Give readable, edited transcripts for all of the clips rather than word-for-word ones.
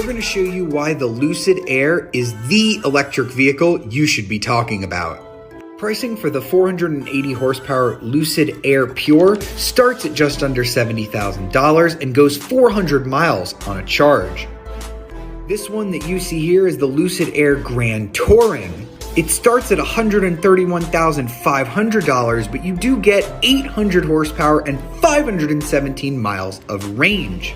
going to show you why the Lucid Air is the electric vehicle you should be talking about. Pricing for the 480 horsepower Lucid Air Pure starts at just under $70,000 and goes 400 miles on a charge. This one that you see here is the Lucid Air Grand Touring. It starts at $131,500, but you do get 800 horsepower and 517 miles of range.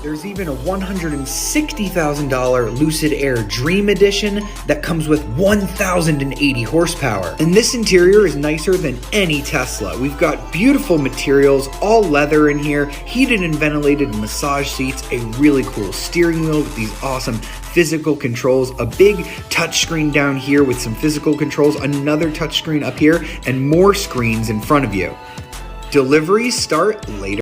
There's even a $160,000 Lucid Air Dream Edition that comes with 1,080 horsepower. And this interior is nicer than any Tesla. We've got beautiful materials, all leather in here, heated and ventilated massage seats, a really cool steering wheel with these awesome physical controls, a big touchscreen down here with some physical controls, another touchscreen up here, and more screens in front of you. Deliveries start later